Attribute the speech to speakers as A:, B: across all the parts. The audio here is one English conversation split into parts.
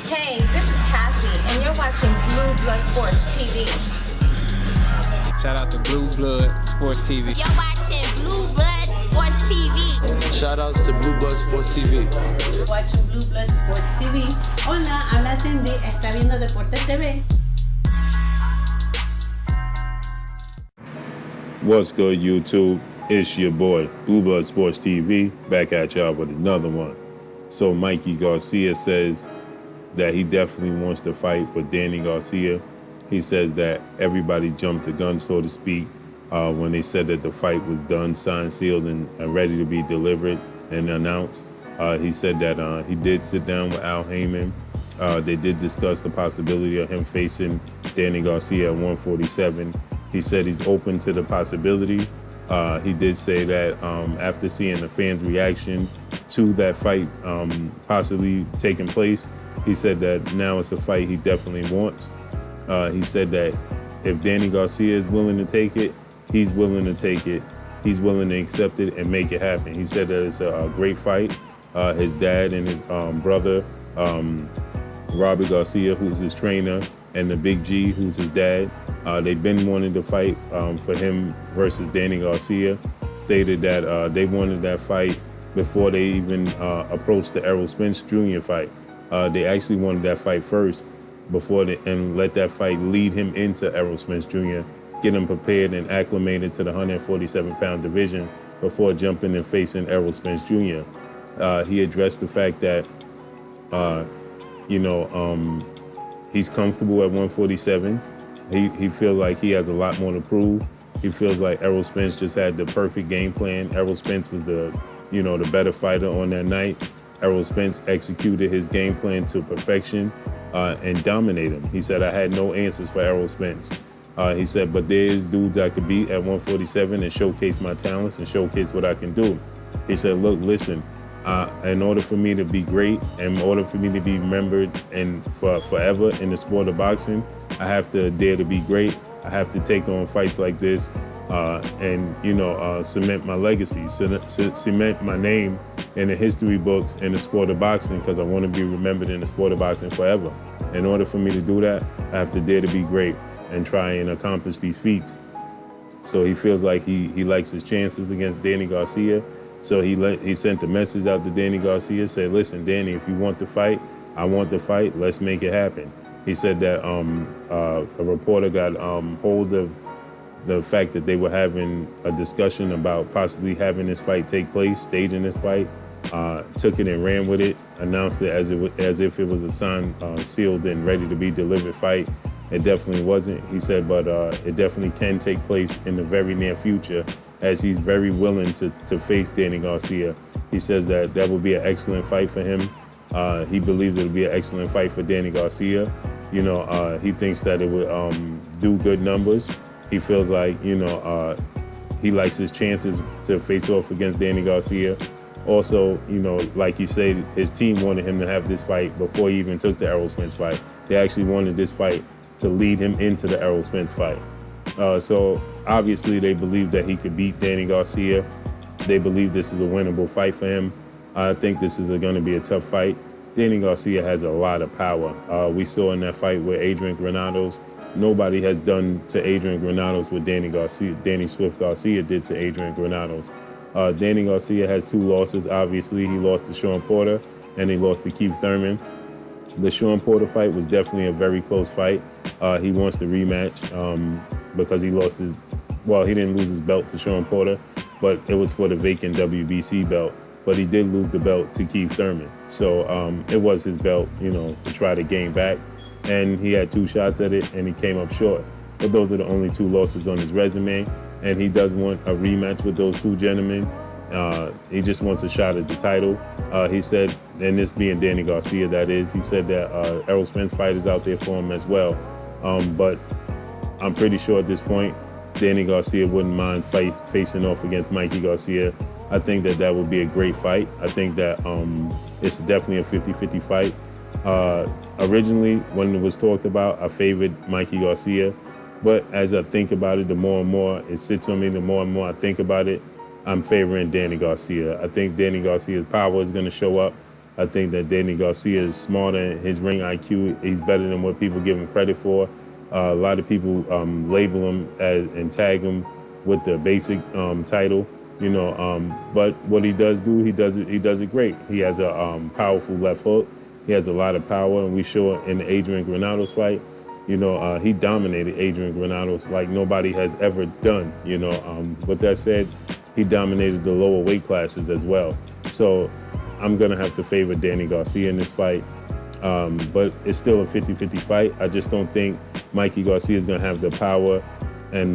A: Hey, this is Cassie, and you're watching Blue Blood Sports TV.
B: Shout out to Blue Blood Sports TV.
C: You're watching Blue Blood Sports TV.
D: Shout outs to Blue Blood Sports TV.
E: You're watching Blue Blood Sports TV. Hola, habla Cindy, está viendo Deportes TV.
F: What's good, YouTube? It's your boy, Blue Blood Sports TV, back at y'all with another one. So Mikey Garcia says that he definitely wants to fight with Danny Garcia. He says that everybody jumped the gun, so to speak, when they said that the fight was done, signed, sealed, and ready to be delivered and announced. He said that he did sit down with Al Heyman. They did discuss the possibility of him facing Danny Garcia at 147. He said he's open to the possibility. He did say that after seeing the fans' reaction to that fight possibly taking place, he said that now it's a fight he definitely wants. He said that if Danny Garcia is willing to take it, he's willing to take it. He's willing to accept it and make it happen. He said that it's a great fight. His dad and his brother, Robert Garcia, who's his trainer, and the Big G, who's his dad, they've been wanting to fight for him versus Danny Garcia. Stated that they wanted that fight before they even approached the Errol Spence Jr. fight. They actually wanted that fight first and let that fight lead him into Errol Spence Jr., get him prepared and acclimated to the 147-pound division before jumping and facing Errol Spence Jr. He addressed the fact that, he's comfortable at 147. He feels like he has a lot more to prove. He feels like Errol Spence just had the perfect game plan. Errol Spence was the better fighter on that night. Errol Spence executed his game plan to perfection and dominated him. He said, I had no answers for Errol Spence. He said, but there's dudes I could beat at 147 and showcase my talents and showcase what I can do. He said, look, listen, in order for me to be great, in order for me to be remembered and for forever in the sport of boxing, I have to dare to be great. I have to take on fights like this and cement my legacy, cement my name in the history books in the sport of boxing, because I want to be remembered in the sport of boxing forever. In order for me to do that, I have to dare to be great and try and accomplish these feats. So he feels like he likes his chances against Danny Garcia. So he sent a message out to Danny Garcia, said, listen, Danny, if you want the fight, I want the fight, let's make it happen. He said that a reporter got hold of the fact that they were having a discussion about possibly having this fight take place, staging this fight, took it and ran with it, announced it as if it was a signed, sealed, and ready to be delivered fight. It definitely wasn't. He said, but it definitely can take place in the very near future, as he's very willing to face Danny Garcia. He says that will be an excellent fight for him. He believes it'll be an excellent fight for Danny Garcia. He thinks that it would do good numbers. He feels like, he likes his chances to face off against Danny Garcia. Also, like he said, his team wanted him to have this fight before he even took the Errol Spence fight. They actually wanted this fight to lead him into the Errol Spence fight. So obviously they believe that he could beat Danny Garcia. They believe this is a winnable fight for him. I think this is going to be a tough fight. Danny Garcia has a lot of power. We saw in that fight with Adrian Granados, nobody has done to Adrian Granados what Danny Swift Garcia did to Adrian Granados. Danny Garcia has 2 losses. Obviously, he lost to Sean Porter and he lost to Keith Thurman. The Sean Porter fight was definitely a very close fight. He wants the rematch because he lost he didn't lose his belt to Sean Porter, but it was for the vacant WBC belt. But he did lose the belt to Keith Thurman. So it was his belt, to try to gain back. And he had 2 shots at it and he came up short. But those are the only 2 losses on his resume. And he does want a rematch with those 2 gentlemen. He just wants a shot at the title. He said, and this being Danny Garcia, that is, he said that Errol Spence fight is out there for him as well. But I'm pretty sure at this point, Danny Garcia wouldn't mind facing off against Mikey Garcia. I think that would be a great fight. I think that it's definitely a 50-50 fight. Originally, when it was talked about, I favored Mikey Garcia. But as I think about it, the more and more it sits on me, the more and more I think about it, I'm favoring Danny Garcia. I think Danny Garcia's power is going to show up. I think that Danny Garcia is smarter. His ring IQ, he's better than what people give him credit for. A lot of people label him and tag him with the basic title, you know. But what he does it great. He has a powerful left hook. He has a lot of power, and we saw in the Adrian Granados fight, you know, he dominated Adrian Granados like nobody has ever done, you know. With that said, he dominated the lower weight classes as well. So I'm gonna have to favor Danny Garcia in this fight. But it's still a 50-50 fight. I just don't think Mikey Garcia is gonna have the power and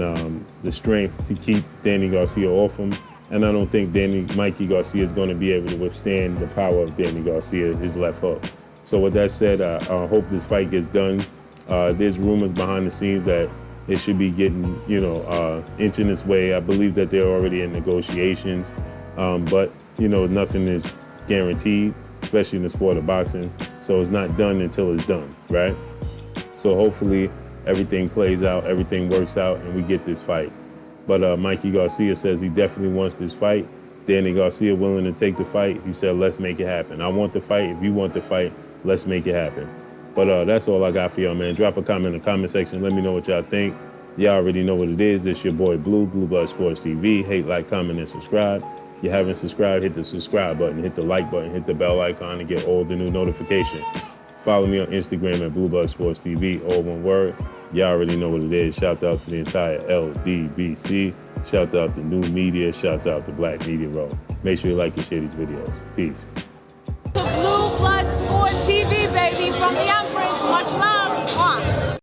F: the strength to keep Danny Garcia off him. And I don't think Mikey Garcia is gonna be able to withstand the power of Danny Garcia, his left hook. So with that said, I hope this fight gets done. There's rumors behind the scenes that it should be getting, you know, inching its way. I believe that they're already in negotiations, but you know, nothing is guaranteed, especially in the sport of boxing. So it's not done until it's done, right? So hopefully everything plays out, everything works out, and we get this fight. But Mikey Garcia says he definitely wants this fight. Danny Garcia willing to take the fight. He said, let's make it happen. I want the fight. If you want the fight, let's make it happen. But that's all I got for y'all, man. Drop a comment in the comment section. Let me know what y'all think. Y'all already know what it is. It's your boy Blue Blood Sports TV. Hate, like, comment, and subscribe. If you haven't subscribed, hit the subscribe button, hit the like button, hit the bell icon to get all the new notifications. Follow me on Instagram at Blue Blood Sports TV, all one word. Y'all already know what it is. Shouts out to the entire LDBC. Shouts out to New Media. Shouts out to Black Media Row. Make sure you like and share these videos. Peace.
A: The Blue Blood Sport TV, baby, from the Empress. Much love.